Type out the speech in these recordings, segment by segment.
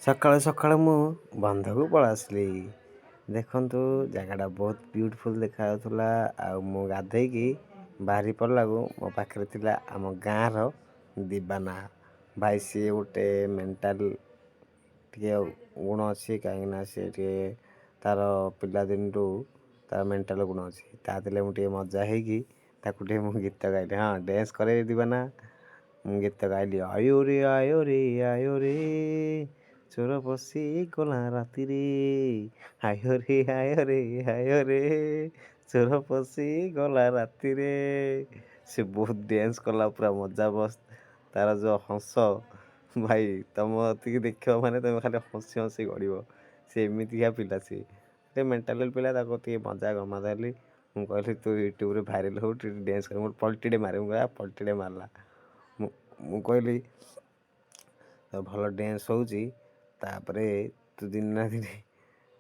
ସକାଳୁ ସକାଳୁ ମୁଁ ବନ୍ଧକୁ ପଳେଇ ଆସିଲି। ଦେଖନ୍ତୁ ଜାଗାଟା ବହୁତ ବିୟୁଟିଫୁଲ୍ ଦେଖାଯାଉଥିଲା। ଆଉ ମୁଁ ଗାଧେଇକି ବାହାରି ପଡ଼ିଲାକୁ ମୋ ପାଖରେ ଥିଲା ଆମ ଗାଁର ଦିବାନା ଭାଇ। ସିଏ ଗୋଟେ ମେଣ୍ଟାଲ୍ ଟିକେ ଗୁଣ ଅଛି, କାହିଁକିନା ସିଏ ଟିକେ ତା'ର ପିଲାଦିନରୁ ତା'ର ମେଣ୍ଟାଲ୍ ଗୁଣ ଅଛି। ତା ଦେଲେ ମୁଁ ଟିକେ ମଜା ହେଇକି ତାକୁ ଟିକେ ମୁଁ ଗୀତ ଗାଇଲି। ହଁ, ଡ୍ୟାନ୍ସ କରେ ଦିବାନା। ମୁଁ ଗୀତ ଗାଇଲି ଆୟୋ ରେ ଆୟୋ ରେ ଚୋର ପଶି ଗଲା ରାତିରେ, ଆୟୋ ରେ ଚୋର ପଶି ଗଲା ରାତିରେ। ସେ ବହୁତ ଡ୍ୟାନ୍ସ କଲା, ପୁରା ମଜା ବସ୍। ତା'ର ଯେଉଁ ହସ ଭାଇ, ତମ ଏତିକି ଦେଖିବ ମାନେ ତୁମେ ଖାଲି ହସି ହସି ଗଡ଼ିବ। ସେ ଏମିତିକା ପିଲା, ସିଏ ଟିକେ ମେଣ୍ଟାଲ୍ ପିଲା। ତାକୁ ଟିକେ ମଜା ଗମା ଦେଲି। ମୁଁ କହିଲି ତୁ ୟୁଟ୍ୟୁବ୍ରେ ଭାଇରାଲ୍ ହଉ, ଟିକେ ଡ୍ୟାନ୍ସ କରି। ମୋର ପଲ୍ଟିଟେ ମାରେ। ମୁଁ କହିଲା ପଲ୍ଟିଟେ ମାରିଲା। ମୁଁ କହିଲି ଭଲ ଡ୍ୟାନ୍ସ ହେଉଛି, ତାପରେ ତୁ ଦିନେ ନା ଦିନେ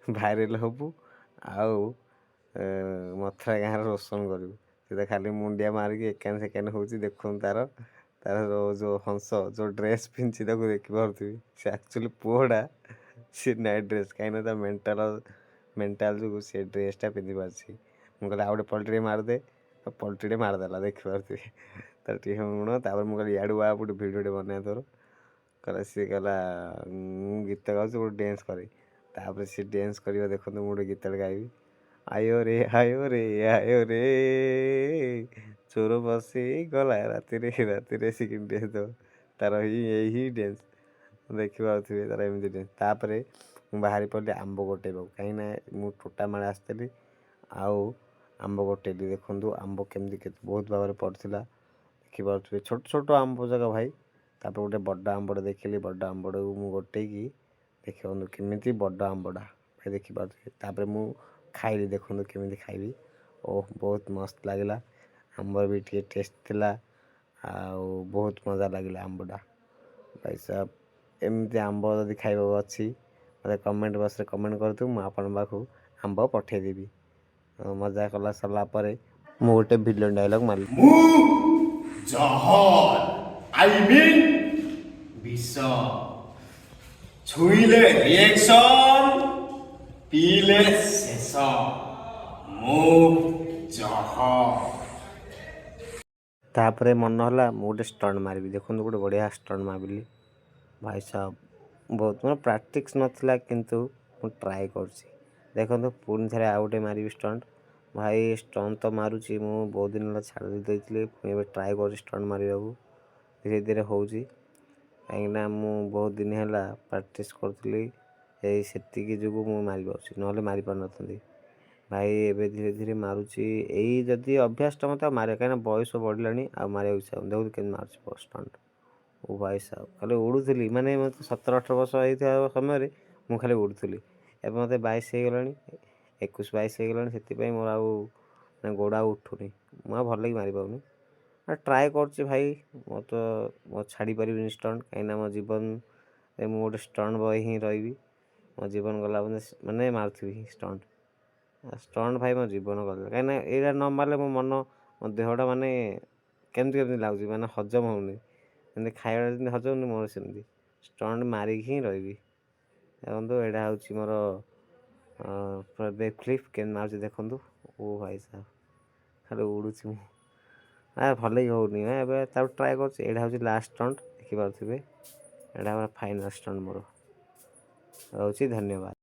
ଭାଇରାଲ୍ ହବୁ, ଆଉ ମଥୁରା ଗାଁର ରୋଶନ କରିବୁ। ସେ ତ ଖାଲି ମୁଣ୍ଡିଆ ମାରିକି ଏକାନ ସେକାନ ହେଉଛି। ଦେଖନ୍ତୁ ତା'ର ଯେଉଁ ହଂସ, ଯେଉଁ ଡ୍ରେସ୍ ପିନ୍ଧିଛି ତାକୁ ଦେଖିପାରୁଥିବି। ସେ ଆକ୍ଚୁଆଲି ପୁଅଟା, ସେ ନାଇଟ୍ ଡ୍ରେସ୍, କାହିଁକିନା ତା ମେଣ୍ଟାଲ୍ ଯୋଗୁଁ ସେ ଡ୍ରେସ୍ଟା ପିନ୍ଧି ପାରୁଛି। ମୁଁ କହିଲି ଆଉ ଗୋଟେ ପଲ୍ଟିଟେ ମାରିଦେ, ପଲ୍ଟିଟେ ମାରିଦେଲା, ଦେଖିପାରୁଥିବି ତାର ଟିକେ ଗୁଣ। ତାପରେ ମୁଁ କହିଲି ଇଆଡ଼ୁ ଆ ଗୋଟେ ଭିଡ଼ିଓଟେ ବନେଇବା ତୋର। କହିଲା, ସିଏ କହିଲା ମୁଁ ଗୀତ ଗାଉଛି, ଗୋଟେ ଡ୍ୟାନ୍ସ କରେ। ତାପରେ ସିଏ ଡ୍ୟାନ୍ସ କରିବ। ଦେଖନ୍ତୁ ମୁଁ ଗୋଟେ ଗୀତଟେ ଗାଇବି ଆୟୋ ରେ ଚୋର ପଶି ଗଲା ରାତିରେ ସେ କେମିତି ଡ୍ୟାନ୍ସ ଦେବ। ତା'ର ଏହି ଡ୍ୟାନ୍ସ ଦେଖିପାରୁଥିବେ, ତା'ର ଏମିତି ଡ୍ୟାନ୍ସ। ତାପରେ ମୁଁ ବାହାରି ପଡ଼ିଲି ଆମ୍ବ ଗୋଟେଇବାକୁ, କାହିଁକିନା ମୁଁ ଟୋଟାମାଳେ ଆସିଥିଲି। ଆଉ ଆମ୍ବ ଗୋଟେଇଲି। ଦେଖନ୍ତୁ ଆମ୍ବ କେମିତି ବହୁତ ଭାବରେ ପଡ଼ିଥିଲା, ଦେଖିପାରୁଥିବେ। ଛୋଟ ଛୋଟ ଆମ୍ବ ଯାକ ଭାଇ। ତାପରେ ଗୋଟେ ବଡ଼ ଆମ୍ବଟେ ଦେଖିଲି। ବଡ଼ ଆମ୍ବଟାକୁ ମୁଁ ଗୋଟେଇକି, ଦେଖନ୍ତୁ କେମିତି ବଡ଼ ଆମ୍ବଟା ଭାଇ, ଦେଖିପାରୁଥିବେ। ତାପରେ ମୁଁ ଖାଇଲି। ଦେଖନ୍ତୁ କେମିତି ଖାଇବି। ଓହ, ବହୁତ ମସ୍ତ ଲାଗିଲା। ଆମ୍ବ ବି ଟିକେ ଟେଷ୍ଟ ଥିଲା, ଆଉ ବହୁତ ମଜା ଲାଗିଲା ଆମ୍ବଟା। ଭାଇ ସାବ୍, ଏମିତି ଆମ୍ବ ଯଦି ଖାଇବାକୁ ଅଛି ମୋତେ କମେଣ୍ଟ ବକ୍ସରେ କମେଣ୍ଟ କରିଥିବୁ, ମୁଁ ଆପଣଙ୍କ ପାଖକୁ ଆମ୍ବ ପଠାଇଦେବି। ମଜା କଲା ସରିଲା ପରେ ମୁଁ ଗୋଟେ ଭିଲେନ୍ ଡାଇଲଗ୍ ମାରିଲି। ଜହର ଆଇ ମିନ୍ ବିଷ। ଛୁଇଁଲେ ରିଏକ୍ସନ୍, ପିଇଲେ ଶେଷ। ମୁଁ ଜହର। ତାପରେ ମନ ହେଲା ମୁଁ ଗୋଟେ ଷ୍ଟଣ୍ଟ ମାରିବି। ଦେଖନ୍ତୁ ଗୋଟେ ବଢ଼ିଆ ଷ୍ଟଣ୍ଟ ମାରିଲି ଭାଇ ସାବ୍। ବହୁତ ମୋର ପ୍ରାକ୍ଟିସ୍ ନଥିଲା, କିନ୍ତୁ ମୁଁ ଟ୍ରାଏ କରୁଛି। ଦେଖନ୍ତୁ ପୁଣି ଥରେ ଆଉ ଗୋଟେ ମାରିବି ଷ୍ଟଣ୍ଟ। ଭାଇ ଷ୍ଟଣ୍ଟ ତ ମାରୁଛି ମୁଁ, ବହୁତ ଦିନ ହେଲା ଛାଡ଼ି ଦେଇଥିଲି। ପୁଣି ଏବେ ଟ୍ରାଏ କରୁଛି ଷ୍ଟଣ୍ଟ ମାରିବାକୁ। ଧୀରେ ଧୀରେ ହେଉଛି, କାହିଁକିନା ମୁଁ ବହୁତ ଦିନ ହେଲା ପ୍ରାକ୍ଟିସ୍ କରୁଥିଲି। ଏଇ ସେତିକି ଯୋଗୁଁ ମୁଁ ମାରିପାରୁଛି, ନହେଲେ ମାରିପାରୁନଥାନ୍ତି ଭାଇ। ଏବେ ଧୀରେ ଧୀରେ ମାରୁଛି। ଏଇ ଯଦି ଅଭ୍ୟାସଟା ମୋତେ ଆଉ ମାରିବ, କାହିଁକିନା ବୟସ ବଢ଼ିଲାଣି, ଆଉ ମାରିବାକୁ ଇଚ୍ଛା ହେଉନି। ଦେଖନ୍ତୁ କେମିତି ମାରୁଛି ଷ୍ଟଣ୍ଟ। ଓ ଭାଇ ସାବ୍, ଖାଲି ଉଡ଼ୁଥିଲି। ମାନେ ମୋତେ 17-18 ବର୍ଷ ହେଇଥିବା ସମୟରେ ମୁଁ ଖାଲି ଉଡ଼ୁଥିଲି। ଏବେ ମୋତେ 22 ହେଇଗଲାଣି, 21-22 ହେଇଗଲାଣି। ସେଥିପାଇଁ ମୋର ଆଉ ଗୋଡ଼ ଆଉ ଉଠୁନି। ମୁଁ ଆଉ ଭଲକି ମାରିପାରୁନି। ଟ୍ରାଏ କରୁଛି ଭାଇ। ମୁଁ ଛାଡ଼ି ପାରିବିନି ଷ୍ଟଣ୍ଟ, କାହିଁକିନା ମୋ ଜୀବନରେ ମୁଁ ଗୋଟେ ଷ୍ଟଣ୍ଟ ବୟ ହିଁ ରହିବି। ମୋ ଜୀବନ ଗଲା ମାନେ ମାରୁଥିବି ଷ୍ଟଣ୍ଟ। ଷ୍ଟଣ୍ଟ ଭାଇ ମୋ ଜୀବନ ଗଲା, କାହିଁକିନା ଏଇଟା ନ ମାରିଲେ ମୋ ଦେହଟା ମାନେ କେମିତି ଲାଗୁଛି, ମାନେ ହଜମ ହେଉନି। ଯେମିତି ଖାଇବାଟା ଯେମିତି ହଜମ ହେଉନି, ମୋର ସେମିତି ଷ୍ଟଣ୍ଟ ମାରିକି ହିଁ ରହିବି। ଦେଖନ୍ତୁ ଏଇଟା ହେଉଛି ମୋର ବ୍ୟାକ୍ ଫ୍ଲିପ୍ କେମିତି ମାରୁଛି ଦେଖନ୍ତୁ। ଓ ଭାଇ ସାବ୍, ଖାଲି ଉଡ଼ୁଛି ମୁଁ। ଭଲକି ହେଉନି ଏବେ, ତାକୁ ଟ୍ରାଏ କରୁଛି। ଏଇଟା ହେଉଛି ଲାଷ୍ଟ ଷ୍ଟଣ୍ଟ, ଦେଖିପାରୁଥିବେ। ଏଇଟା ଆମର ଫାଇନାଲ୍ ଷ୍ଟଣ୍ଟ ମୋର ରହୁଛି। ଧନ୍ୟବାଦ।